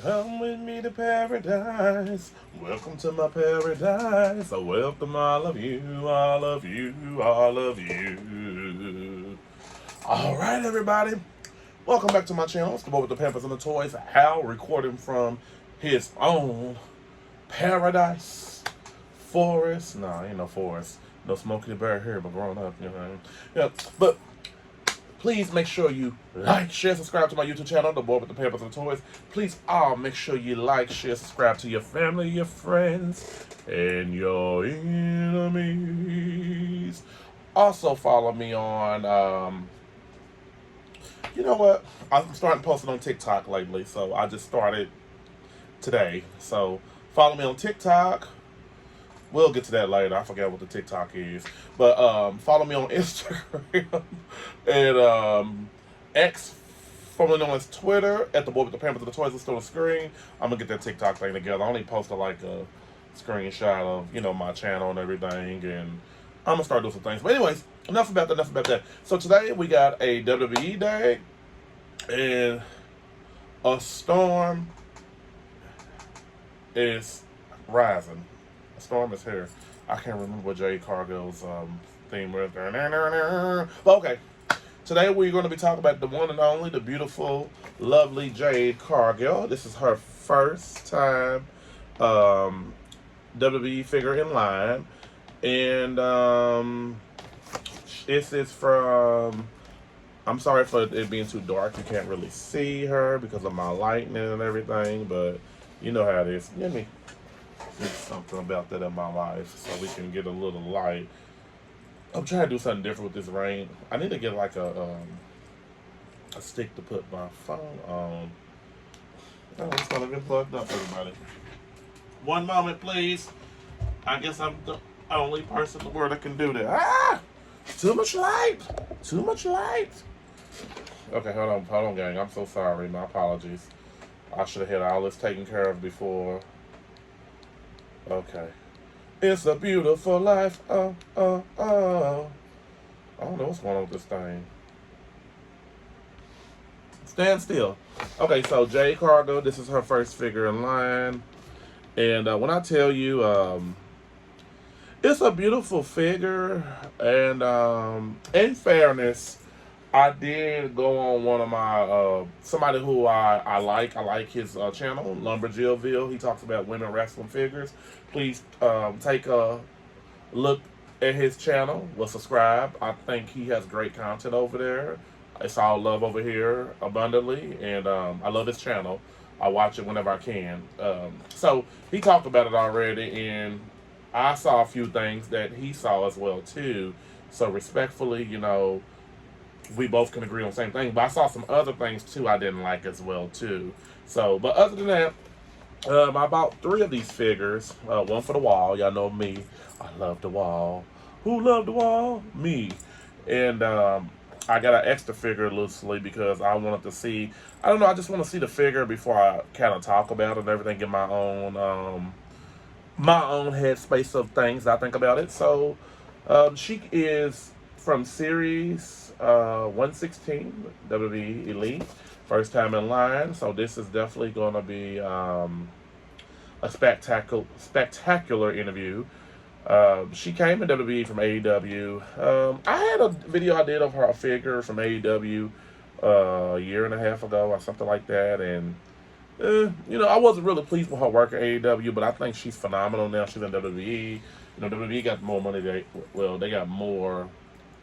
Come with me to paradise. Welcome to my paradise. I welcome all of you, all of you, all of you. All right, everybody. Welcome back to my channel. It's the boy with the Pampers and the Toys. Hal recording from his own paradise forest. Nah, ain't no forest. No Smokey the Bear here, but growing up, you know what I mean? Yeah, but please make sure you like, share, subscribe to my YouTube channel, The Boy with the Pampers and the Toys. Please all make sure you like, share, subscribe to your family, your friends, and your enemies. Also follow me on, you know what? I'm starting posting on TikTok lately, so I just started today. So follow me on TikTok. We'll get to that later. I forget what the TikTok is. But follow me on Instagram and X, formerly known as Twitter, at the Boy with the Pampers and the Toys listed on the screen. I'm going to get that TikTok thing together. I only posted like a screenshot of, my channel and everything. And I'm going to start doing some things. But anyways, enough about that. So today we got a WWE day and a storm is rising. A storm is here. I can't remember what Jade Cargill's theme was. But okay. Today we're going to be talking about the one and only, the beautiful, lovely Jade Cargill. This is her first time WWE figure in line. And this is from... I'm sorry for it being too dark. You can't really see her because of my lighting and everything. But you know how it is. Let me do something about that in my life so we can get a little light. I'm trying to do something different with this rain. I need to get like a stick to put my phone on. Oh, it's gonna get plugged up, everybody. One moment, please. I guess I'm the only person in the world that can do that. Ah! Too much light. Too much light. Okay, hold on, gang. I'm so sorry. My apologies. I should have had all this taken care of before. Okay. It's a beautiful life. Oh. I don't know what's going on with this thing. Stand still. Okay, so Jade Cargill, this is her first figure in line. And when I tell you, it's a beautiful figure. And in fairness, I did go on one of my, somebody who I like his channel, Lumberjillville. He talks about women wrestling figures. Please take a look at his channel. Well, subscribe. I think he has great content over there. It's all love over here abundantly. And I love his channel. I watch it whenever I can. So he talked about it already. And I saw a few things that he saw as well, too. So respectfully, we both can agree on the same thing. But I saw some other things, too, I didn't like as well, too. So, but other than that, I bought 3 of these figures. One for the wall. Y'all know me. I love the wall. Who loved the wall? Me. And I got an extra figure loosely because I wanted to see. I don't know. I just want to see the figure before I kind of talk about it and everything. Get my own headspace of things I think about it. So she is from Series 116, WWE Elite. First time in line, so this is definitely going to be a spectacular interview. She came in WWE from AEW. I had a video I did of her figure from AEW a year and a half ago or something like that, and I wasn't really pleased with her work at AEW, but I think she's phenomenal now. She's in WWE. WWE got more money. They got more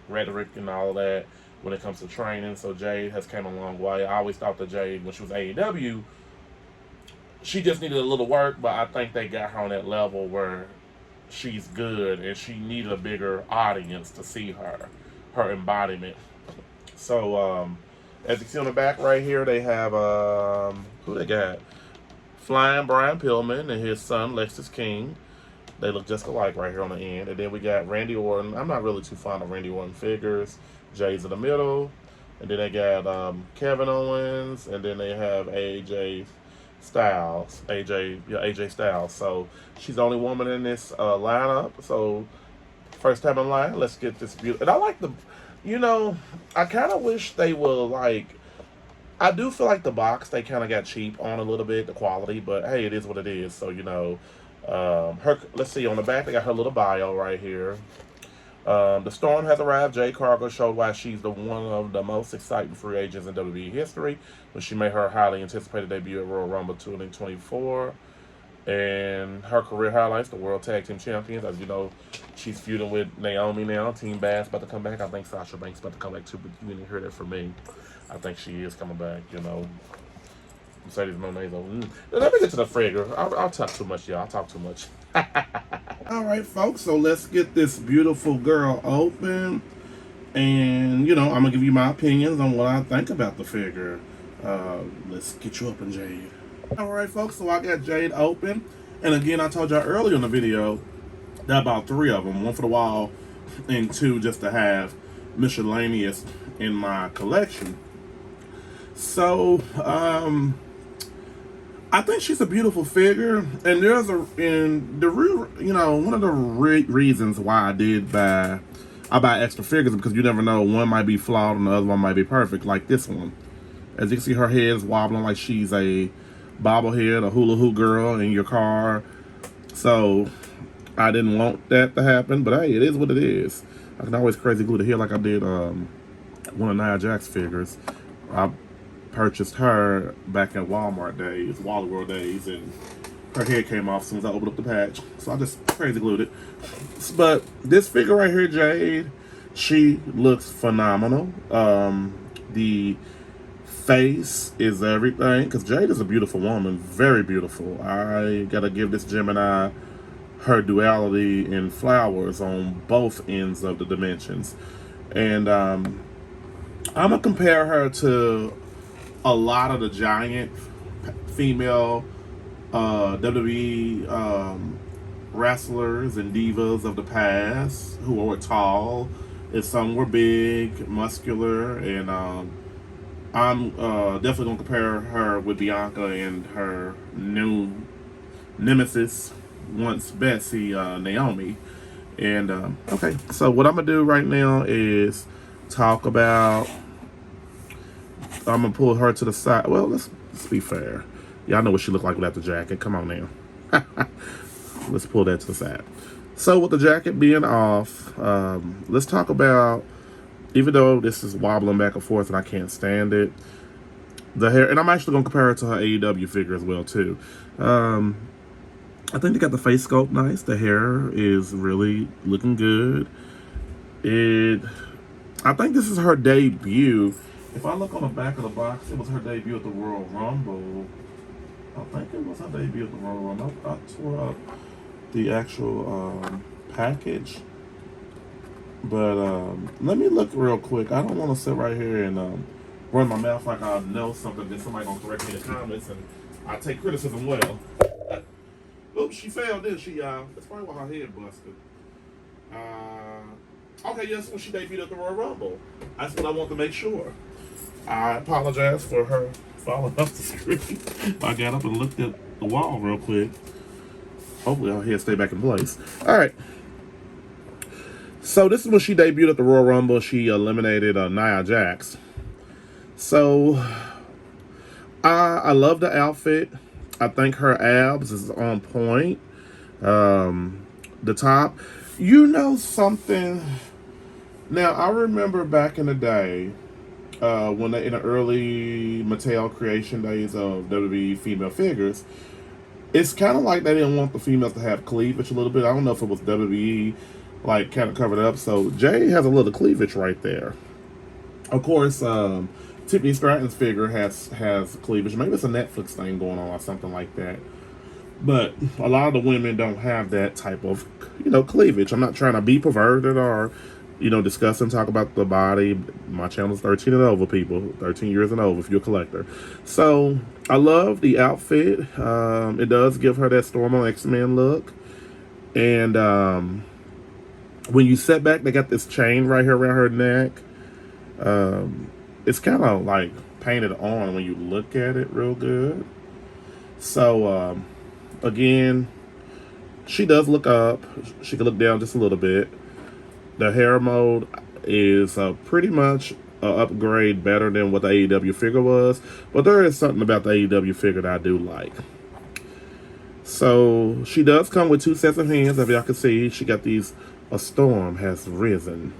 rhetoric and all of that when it comes to training. So Jade has came a long way. I always thought that Jade, when she was AEW, she just needed a little work, but I think they got her on that level where she's good and she needed a bigger audience to see her embodiment. So as you see on the back right here, they have who they got? Flying Brian Pillman and his son Lexus King. They look just alike right here on the end. And then we got Randy Orton. I'm not really too fond of Randy Orton figures. Jay's in the middle. And then they got Kevin Owens. And then they have AJ Styles. AJ Styles. So she's the only woman in this lineup. So first time in line. Let's get this beautiful. And I like the, I kind of wish they will I do feel like the box they kind of got cheap on a little bit, the quality, but hey, it is what it is. So her. Let's see on the back they got her little bio right here. The storm has arrived. Jade Cargill showed why she's the one of the most exciting free agents in WWE history when she made her highly anticipated debut at Royal Rumble 2024. And her career highlights: the World Tag Team Champions. As you know, she's feuding with Naomi now. Team Bass about to come back. I think Sasha Banks about to come back too, but you didn't hear that from me. I think she is coming back. Mercedes Monet. Let me get to the figure. I'll talk too much, y'all. I'll talk too much. All right, folks. So let's get this beautiful girl open, and I'm gonna give you my opinions on what I think about the figure. Let's get you open, Jade. All right, folks. So I got Jade open, and again, I told y'all earlier in the video that about 3 of them, 1 for the wall, and 2 just to have miscellaneous in my collection. So, I think she's a beautiful figure, and one of the reasons why I buy extra figures because you never know, one might be flawed and the other one might be perfect, like this one. As you can see, her head's wobbling like she's a bobblehead, a hula hoop girl in your car. So I didn't want that to happen, but hey, it is what it is. I can always crazy glue the hair like I did one of Nia Jax's figures. I purchased her back in Walmart days, Wally World days, and her head came off as soon as I opened up the patch. So I just crazy glued it. But this figure right here, Jade, she looks phenomenal. The face is everything, because Jade is a beautiful woman, very beautiful. I gotta give this Gemini her duality in flowers on both ends of the dimensions. And I'm gonna compare her to a lot of the giant female WWE wrestlers and divas of the past who were tall, and some were big, muscular, and I'm definitely gonna compare her with Bianca and her new nemesis, once Betsy, Naomi. And okay, so what I'm gonna do right now is talk about. I'm gonna pull her to the side. Well, let's be fair. Y'all know what she looked like without the jacket. Come on now. Let's pull that to the side. So with the jacket being off, let's talk about, even though this is wobbling back and forth and I can't stand it, the hair, and I'm actually gonna compare it to her AEW figure as well too. I think they got the face sculpt nice. The hair is really looking good. I think this is her debut. If I look on the back of the box, it was her debut at the Royal Rumble. I think it was her debut at the Royal Rumble. I tore up the actual package. But let me look real quick. I don't want to sit right here and run my mouth like I know something that somebody gonna correct me in the comments, and I take criticism well. Oops, she fell, didn't she, y'all? That's probably why her head busted. Okay, yes, when she debuted at the Royal Rumble. That's what I want to make sure. I apologize for her falling off the screen. I got up and looked at the wall real quick. Hopefully her head stay back in place. All right. So this is when she debuted at the Royal Rumble. She eliminated Nia Jax. So I love the outfit. I think her abs is on point. The top. You know something? Now, I remember back in the day, when in the early Mattel creation days of WWE female figures, it's kind of like they didn't want the females to have cleavage a little bit. I don't know if it was WWE, like, kind of covered up. So, Jay has a little cleavage right there. Of course, Tiffany Stratton's figure has cleavage. Maybe it's a Netflix thing going on or something like that. But a lot of the women don't have that type of, cleavage. I'm not trying to be perverted or, discuss and talk about the body. My channel's 13 and over, people. 13 years and over if you're a collector. So, I love the outfit. It does give her that Storm on X-Men look. And when you sit back, they got this chain right here around her neck. It's kind of like painted on when you look at it real good. So, again, she does look up. She can look down just a little bit. The hair mode is pretty much upgrade better than what the AEW figure was, but there is something about the AEW figure that I do like. So she does come with 2 sets of hands. As y'all can see, she got these. A storm has risen.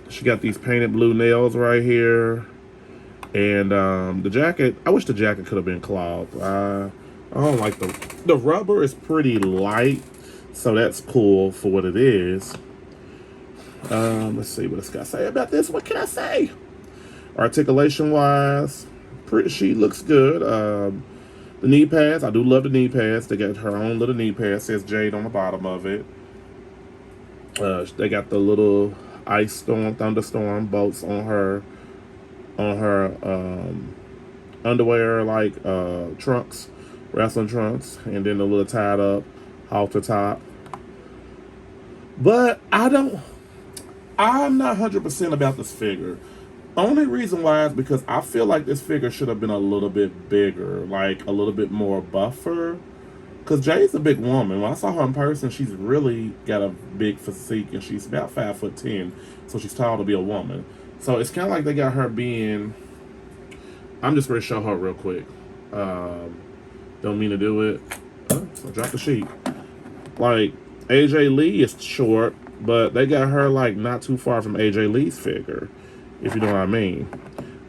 She got these painted blue nails right here, and the jacket. I wish the jacket could have been cloth. I don't like the rubber is pretty light, so that's cool for what it is. Let's see what it's got to say about this. What can I say? Articulation wise, she looks good. The knee pads, I do love the knee pads. They got her own little knee pad. Says Jade on the bottom of it. They got the little ice storm, thunderstorm bolts on her underwear, like trunks, wrestling trunks, and then the little tied up halter top. But I'm not 100% about this figure. Only reason why is because I feel like this figure should have been a little bit bigger, like a little bit more buffer. Because Jade's a big woman. When I saw her in person, she's really got a big physique, and she's about 5'10", so she's tall to be a woman. So it's kind of like they got her being. I'm just going to show her real quick. Don't mean to do it. I dropped the sheet. Like AJ Lee is short, but they got her like not too far from AJ Lee's figure, if you know what I mean.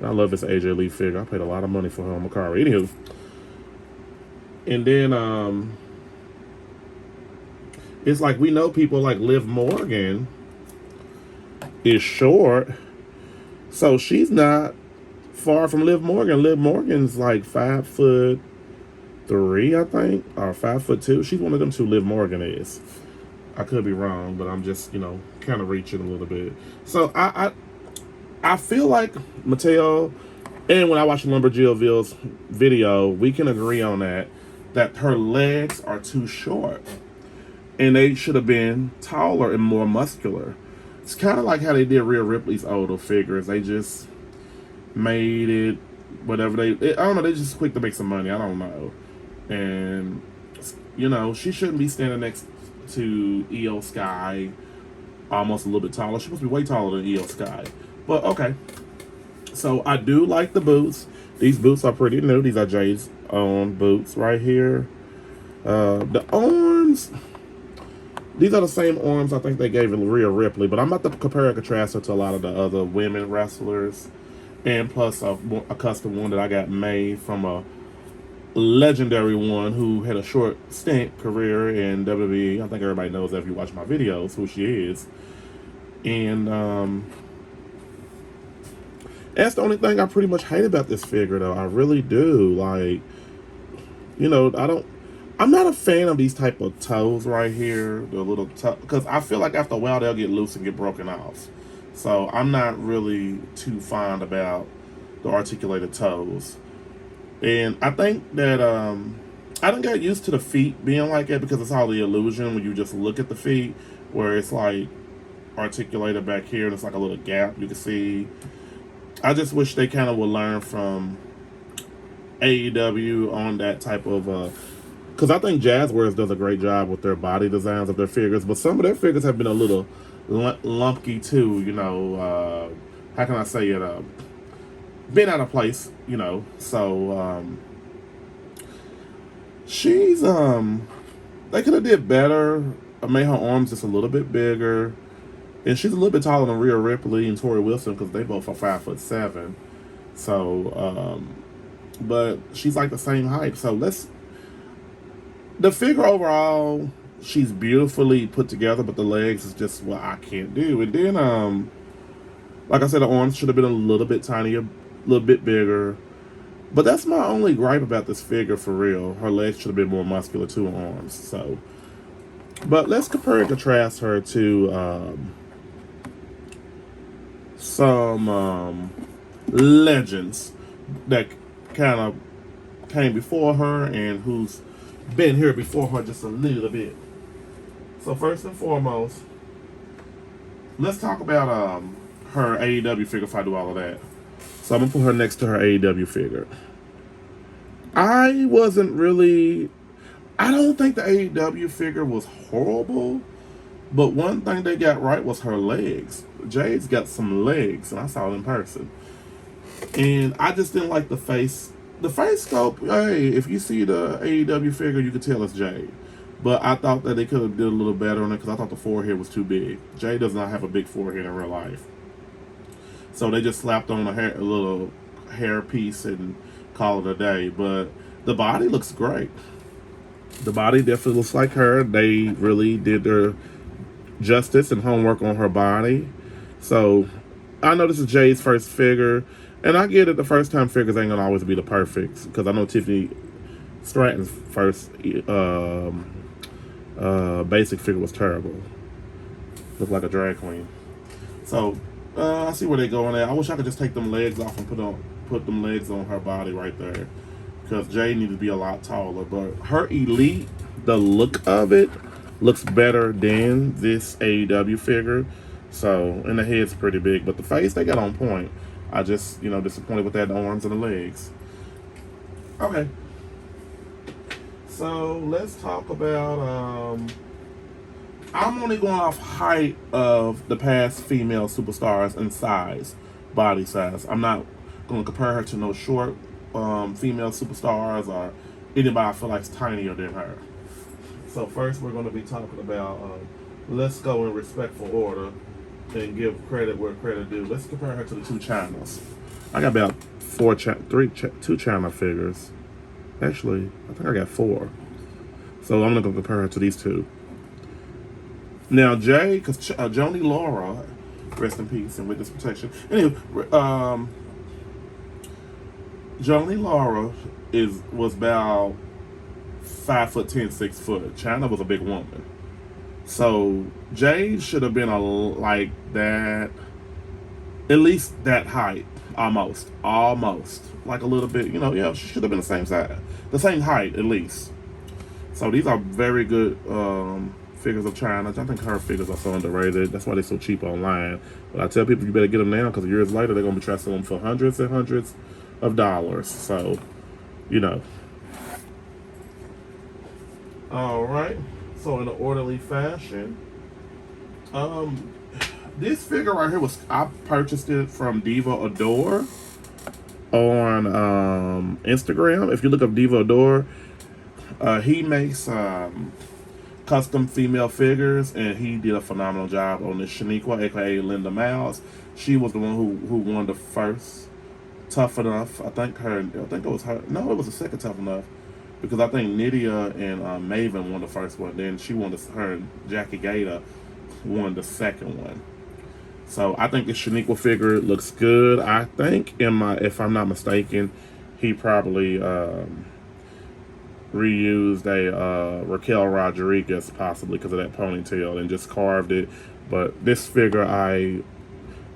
I love this AJ Lee figure. I paid a lot of money for her on Macari. Anywho. And then it's like we know people like Liv Morgan is short, so she's not far from Liv Morgan. Liv Morgan's like 5'3", I think, or 5'2". She's one of them two. Liv Morgan is. I could be wrong, but I'm just kind of reaching a little bit. So I feel like Mattel, and when I watch Lumberjill's video, we can agree on that her legs are too short, and they should have been taller and more muscular. It's kind of like how they did Rhea Ripley's older figures. They just made it whatever I don't know. They just quick to make some money. I don't know. And she shouldn't be standing next to Io Sky, almost a little bit taller. She's supposed to be way taller than Io Sky. But okay. So I do like the boots. These boots are pretty new. These are Jade's own boots right here. The arms, these are the same arms I think they gave Rhea Ripley, but I'm about to compare and contrast her to a lot of the other women wrestlers, and plus a custom one that I got made from a legendary one who had a short stint career in WWE. I think everybody knows that if you watch my videos who she is. And that's the only thing I pretty much hate about this figure, though. I really do. Like, I'm not a fan of these type of toes right here, the little toe, because I feel like after a while they'll get loose and get broken off. So I'm not really too fond about the articulated toes. And I think that I don't get used to the feet being like that, because it's all the illusion when you just look at the feet, where it's like articulated back here and it's like a little gap you can see. I just wish they kind of would learn from AEW on that type of because I think Jazzwares does a great job with their body designs of their figures, but some of their figures have been a little lumpy too. How can I say it? Been out of place, So she's they could have did better. I made her arms just a little bit bigger, and she's a little bit taller than Rhea Ripley and Tori Wilson, because they both are 5'7". So, but she's like the same height. So the figure overall, she's beautifully put together, but the legs is just what I can't do. And then, like I said, the arms should have been a little bit tinier, a little bit bigger. But that's my only gripe about this figure, for real. Her legs should have been more muscular too, arms. So, but let's compare and contrast her to some legends that kind of came before her and who's been here before her just a little bit. So first and foremost, let's talk about her AEW figure if I do all of that. So I'm going to put her next to her AEW figure. I don't think the AEW figure was horrible. But one thing they got right was her legs. Jade's got some legs, and I saw it in person. And I just didn't like the face. The face sculpt, hey, if you see the AEW figure, you could tell it's Jade. But I thought that they could have did a little better on it because I thought the forehead was too big. Jade does not have a big forehead in real life. So they just slapped on a little hair piece and call it a day. But the body looks great. The body definitely looks like her. They really did their justice and homework on her body. So I know this is Jade's first figure, and I get it. The first time figures ain't gonna always be the perfect because I know Tiffany Stratton's first basic figure was terrible. Looked like a drag queen. So I see where they're going at. I wish I could just take them legs off and put them legs on her body right there because Jade needs to be a lot taller. But her elite, the look of it looks better than this AEW figure. So, and the head's pretty big, but the face they got on point. I just, disappointed with that arms and the legs. Okay. So let's talk about. I'm only going off height of the past female superstars and size, body size. I'm not going to compare her to no short female superstars or anybody I feel like is tinier than her. So first we're going to be talking about, let's go in respectful order and give credit where credit due. Let's compare her to the two Chinas. I got about two China figures. Actually, I think I got 4. So I'm going to compare her to these two. Now Jay, because Joni Laura, rest in peace and witness protection. Anyway, Joni Laura was about 5'10", 6 foot. China was a big woman. So Jade should have been like that, at least that height, almost, like a little bit. She should have been the same size, the same height at least. So these are very good figures of China. I think her figures are so underrated. That's why they're so cheap online. But I tell people you better get them now because years later they're gonna be trying to sell them for hundreds and hundreds of dollars. So, All right. So in an orderly fashion, this figure right here I purchased it from Diva Adore on Instagram. If you look up Diva Adore, he makes custom female figures, and he did a phenomenal job on this Shaniqua, aka Linda Miles. She was the one who won the first Tough Enough. I think it was her. No, it was the second Tough Enough. Because I think Nydia and Maven won the first one. Then she won her and Jackie Gator won the second one. So I think the Shaniqua figure looks good. I think if I'm not mistaken, he probably reused a Raquel Rodriguez possibly because of that ponytail and just carved it. But this figure I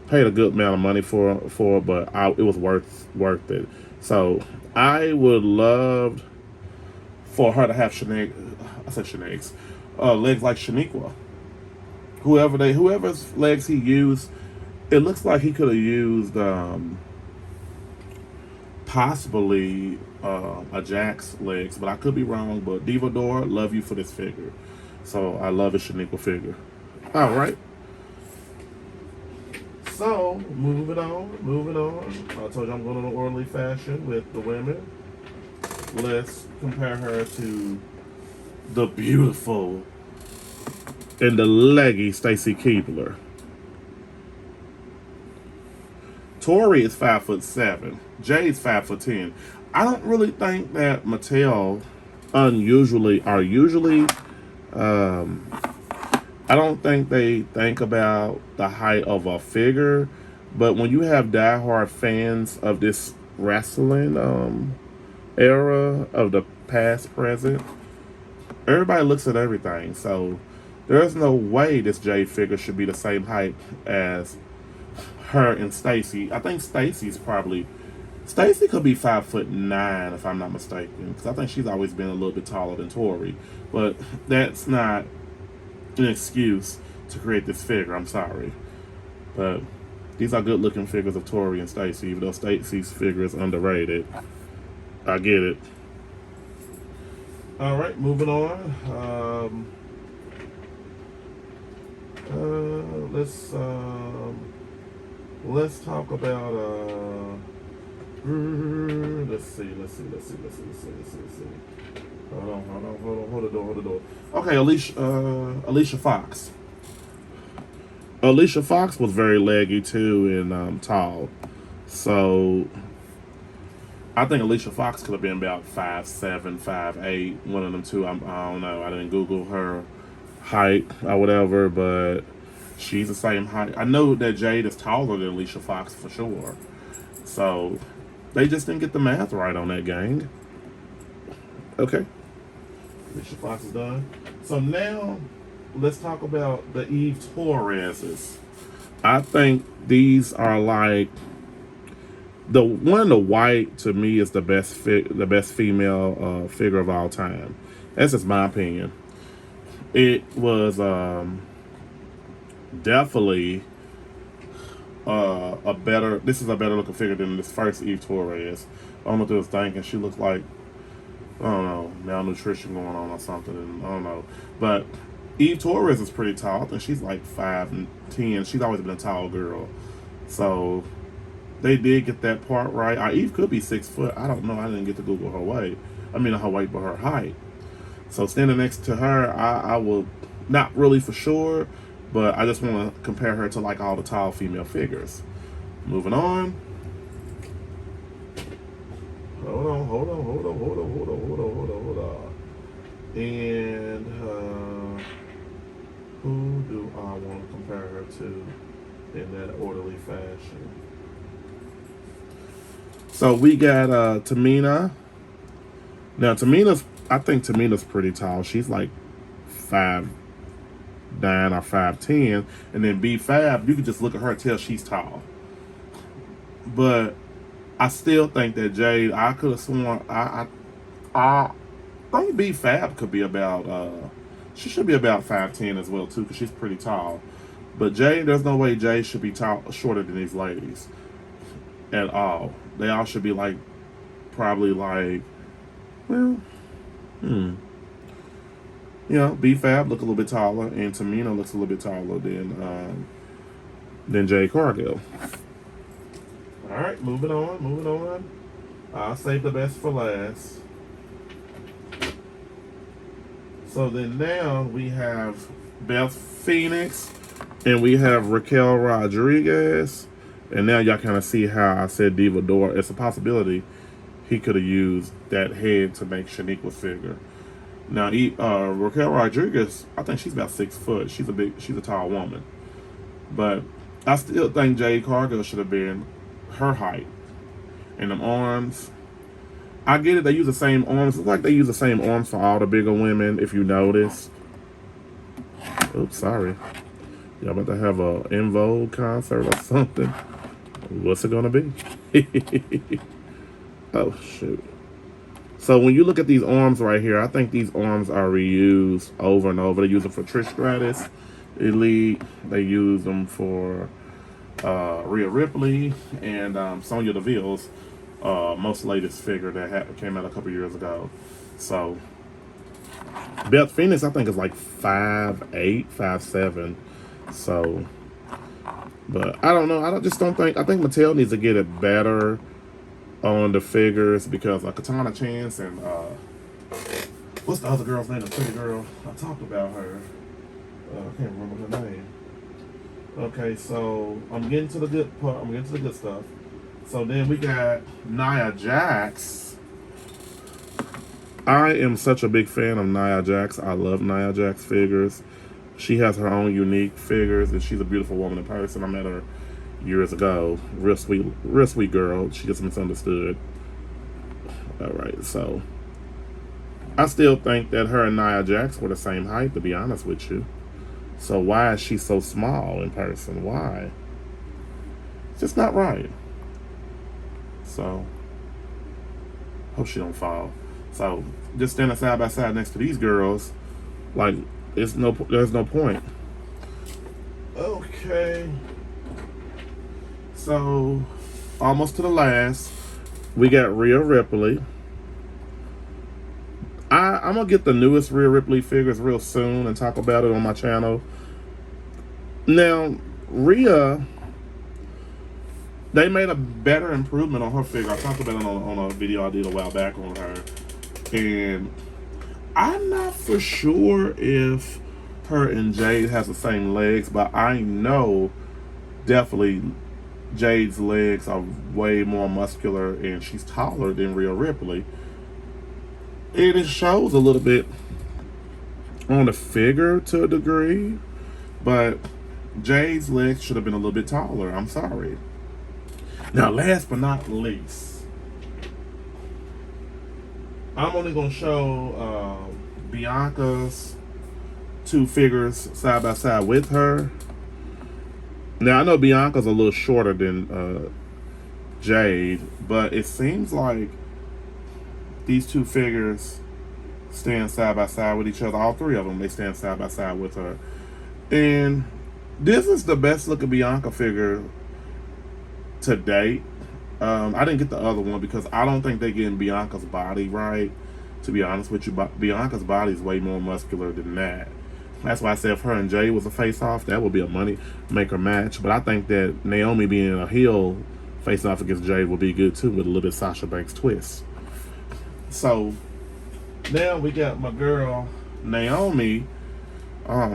paid a good amount of money for, but it was worth it. So I would love for her to have legs like Shaniqua. Whoever's legs he used, it looks like he could have used possibly a Jack's legs, but I could be wrong. But Diva Dora, love you for this figure. So I love a Shaniqua figure. All right. So moving on. I told you I'm going in an orderly fashion with the women. Let's compare her to the beautiful and the leggy Stacy Keibler. Tori is 5'7". Jade's 5'10". I don't really think that Mattel usually. I don't think they think about the height of a figure, but when you have diehard fans of this wrestling era of the past, present, everybody looks at everything. So there's no way this Jade figure should be the same height as her and Stacy. I think Stacy could be 5'9" if I'm not mistaken, because I think she's always been a little bit taller than Tori. But that's not an excuse to create this figure. I'm sorry, but these are good looking figures of Tori and Stacy, even though Stacy's figure is underrated. I get it. All right, moving on. Let's talk about let's see. Hold the door. Okay, Alicia Fox. Alicia Fox was very leggy too and tall. So I think Alicia Fox could have been about 5'7", 5'8", one of them two. I don't know. I didn't Google her height or whatever, but she's the same height. I know that Jade is taller than Alicia Fox for sure. So they just didn't get the math right on that, gang. Okay. Alicia Fox is done. So now let's talk about the Eve Torreses. I think these are like the one. The white to me is the best female figure of all time. That's just my opinion. It was definitely a better. This is a better looking figure than this first Eve Torres. I don't know what they was thinking. She looks like, I don't know, malnutrition going on or something. And I don't know, but Eve Torres is pretty tall. I think she's like 5'10". She's always been a tall girl, so they did get that part right. Eve could be 6 foot. I don't know. I didn't get to Google her weight. I mean, her weight, but her height. So standing next to her, I will not really for sure, but I just want to compare her to like all the tall female figures. Moving on. Hold on. And who do I want to compare her to in that orderly fashion? So we got Tamina. Now I think Tamina's pretty tall. She's like 5'9" or 5'10", and then B Fab, you can just look at her and tell she's tall. But I still think that Jade, I could have sworn I think B Fab could be about she should be about 5'10" as well too, because she's pretty tall. But Jade, there's no way Jade should be shorter than these ladies at all. They all should be like probably like, well, you know, B Fab look a little bit taller, and Tamina looks a little bit taller than Jade Cargill. All right, moving on. I'll save the best for last. So then now we have Beth Phoenix and we have Raquel Rodriguez. And now y'all kind of see how I said Diva Dora. It's a possibility he could have used that head to make Shaniqua's figure. Now, Raquel Rodriguez, I think she's about 6 foot. She's a tall woman. But I still think Jade Cargill should have been her height. And them arms, I get it, they use the same arms. It's like they use the same arms for all the bigger women, if you notice. Oops, sorry. Y'all about to have a En Vogue concert or something. What's it gonna be? Oh, shoot. So when you look at these arms right here, I think these arms are reused over and over. They use them for Trish Stratus, Elite. They use them for Rhea Ripley and Sonya Deville's most latest figure that came out a couple years ago. So Beth Phoenix, I think, is like 5'8", 5'7". So, but I don't know. I think Mattel needs to get it better on the figures, because Katana Chance and what's the other girl's name? The pretty girl. I talked about her. I can't remember her name. Okay, so I'm getting to the good part. I'm getting to the good stuff. So then we got Nia Jax. I am such a big fan of Nia Jax. I love Nia Jax figures. She has her own unique figures, and she's a beautiful woman in person. I met her years ago. Real sweet girl. She gets misunderstood. All right, so I still think that her and Nia Jax were the same height, to be honest with you. So why is she so small in person? Why? It's just not right. So hope she don't fall. So just standing side by side next to these girls, like, there's no point. Okay. So almost to the last, we got Rhea Ripley. I'm gonna get the newest Rhea Ripley figures real soon and talk about it on my channel. Now, Rhea, they made a better improvement on her figure. I talked about it on a video I did a while back on her. And I'm not for sure if her and Jade has the same legs, but I know definitely Jade's legs are way more muscular and she's taller than Rhea Ripley. And it shows a little bit on the figure to a degree, but Jade's legs should have been a little bit taller. I'm sorry. Now, last but not least, I'm only going to show Bianca's two figures side by side with her. Now, I know Bianca's a little shorter than Jade, but it seems like these two figures stand side by side with each other. All three of them, they stand side by side with her. And this is the best looking Bianca figure to date. I didn't get the other one because I don't think they're getting Bianca's body right. To be honest with you, Bianca's body is way more muscular than that. That's why I said if her and Jay was a face-off, that would be a money maker match. But I think that Naomi being a heel face-off against Jay would be good too, with a little bit of Sasha Banks twist. So now we got my girl Naomi.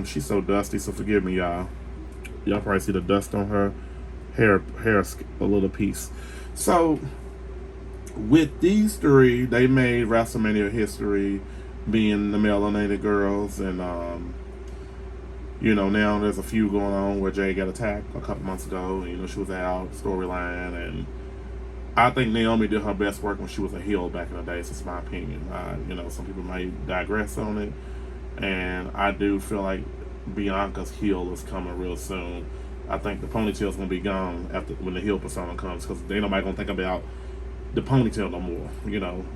She's so dusty, so forgive me, y'all. Y'all probably see the dust on her hair a little piece. So with these three, they made WrestleMania history, being the melanated girls, and now there's a feud going on where Jay got attacked a couple months ago. She was out storyline, and I think Naomi did her best work when she was a heel back in the day. So it's my opinion. Some people might digress on it, and I do feel like Bianca's heel is coming real soon. I think the ponytail's gonna be gone after when the heel persona comes, because ain't nobody gonna think about the ponytail no more.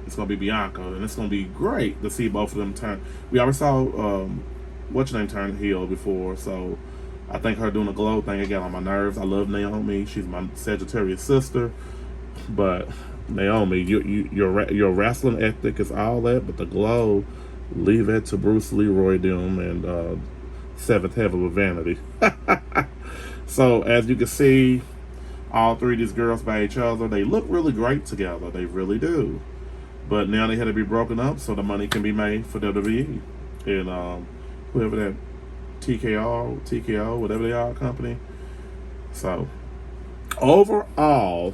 It's gonna be Bianca, and it's gonna be great to see both of them turn. We already saw what's your name turn heel before, so I think her doing the glow thing, it got on my nerves. I love Naomi; she's my Sagittarius sister, but Naomi, your wrestling ethic is all that, but the glow, leave it to Bruce Leroy Doom and Seventh Heaven with Vanity. So as you can see, all three of these girls by each other, they look really great together. They really do. But now they had to be broken up so the money can be made for WWE and whoever that TKO, whatever they are, company. So overall,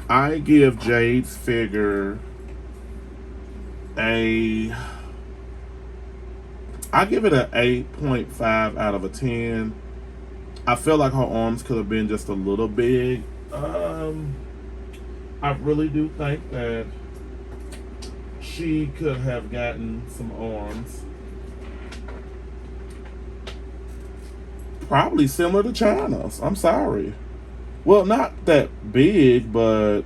I give Jade's figure I give it an 8.5 out of a 10. I feel like her arms could have been just a little big. I really do think that she could have gotten some arms. Probably similar to Chyna's. I'm sorry. Well, not that big, but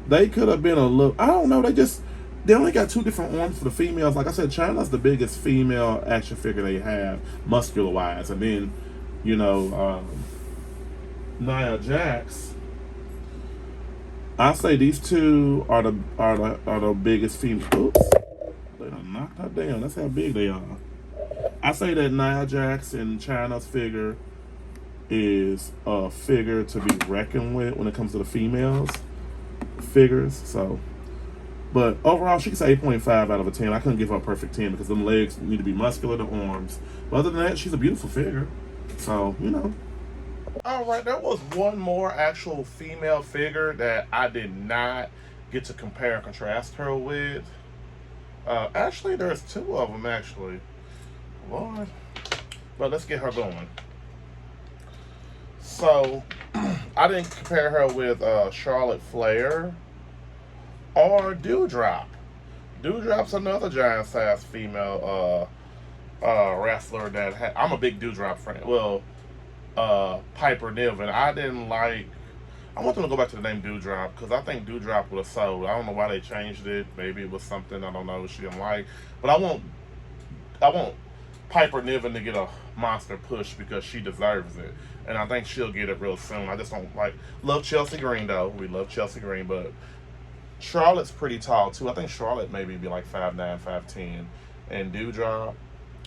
they could have been a little. I don't know. They only got two different arms for the females. Like I said, Chyna's the biggest female action figure they have, muscular wise, and then Nia Jax. I say these two are the biggest female. Oops, they done knocked that down. That's how big they are. I say that Nia Jax and Chyna's figure is a figure to be reckoned with when it comes to the females figures. So, but overall, she gets 8.5 out of a 10. I couldn't give her a perfect 10 because them legs need to be muscular, the arms. But other than that, she's a beautiful figure. So, All right, there was one more actual female figure that I did not get to compare and contrast her with. Actually, there's two of them, actually. Lord. But let's get her going. So, I didn't compare her with Charlotte Flair or Dewdrop. Dewdrop's another giant-sized female wrestler that I'm a big Dewdrop fan. Well, Piper Niven. I want them to go back to the name Dewdrop because I think Dewdrop would have sold. I don't know why they changed it. Maybe it was something I don't know she didn't like. But I want Piper Niven to get a monster push because she deserves it, and I think she'll get it real soon. I just don't love Chelsea Green though. We love Chelsea Green, but Charlotte's pretty tall too. I think Charlotte maybe be like 5'9", 5'10", and Dewdrop,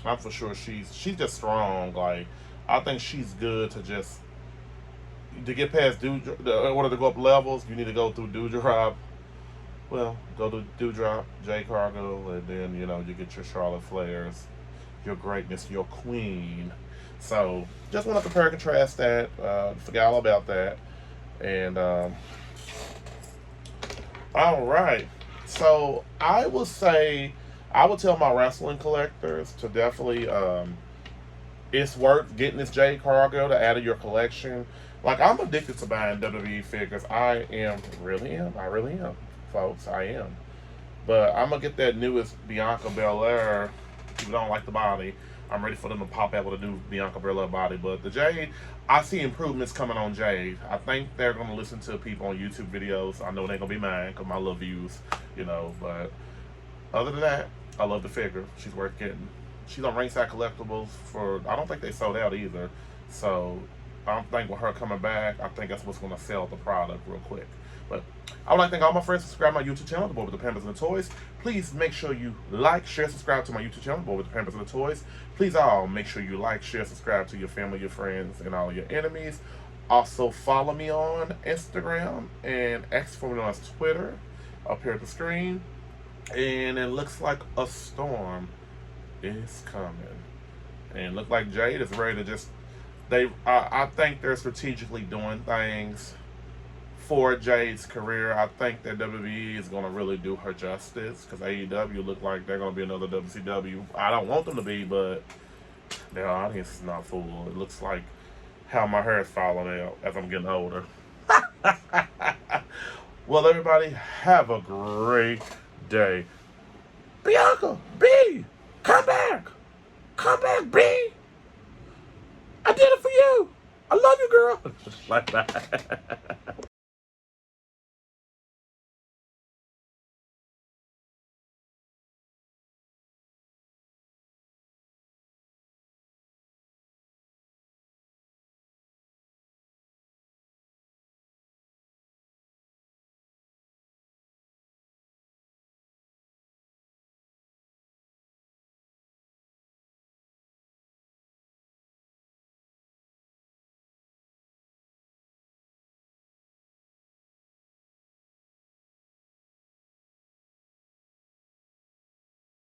I'm for sure she's just strong. I think she's good to get past in order to go up levels. You need to go through Dewdrop. Well, go to Dewdrop, Jade Cargill, and then you get your Charlotte Flairs, your greatness, your queen. So just want to compare and contrast that. Forgot all about that. And all right. So I would say I would tell my wrestling collectors to definitely it's worth getting this Jade Cargill to add to your collection. Like I'm addicted to buying WWE figures. I am, really am. I really am, folks. I am. But I'm gonna get that newest Bianca Belair. People don't like the body. I'm ready for them to pop out with a new Bianca Belair body. But the Jade, I see improvements coming on Jade. I think they're gonna listen to people on YouTube videos. I know they ain't gonna be mine because my little views, But other than that, I love the figure. She's worth getting. She's on Ringside Collectibles I don't think they sold out either. So I don't think with her coming back, I think that's what's going to sell the product real quick. But I would like to thank all my friends who subscribe to my YouTube channel, The Boy with the Pampers and the Toys. Please make sure you like, share, subscribe to my YouTube channel, The Boy with the Pampers and the Toys. Please all make sure you like, share, subscribe to your family, your friends, and all your enemies. Also follow me on Instagram and X for me on Twitter up here at the screen. And it looks like a storm is coming. And look like Jade is ready to I think they're strategically doing things for Jade's career. I think that WWE is going to really do her justice because AEW look like they're going to be another WCW. I don't want them to be, but their audience is not full. It looks like how my hair is falling out as I'm getting older. Well, everybody, have a great day. Bianca, B, come back. Come back, B. I did it for you. I love you, girl. Like that.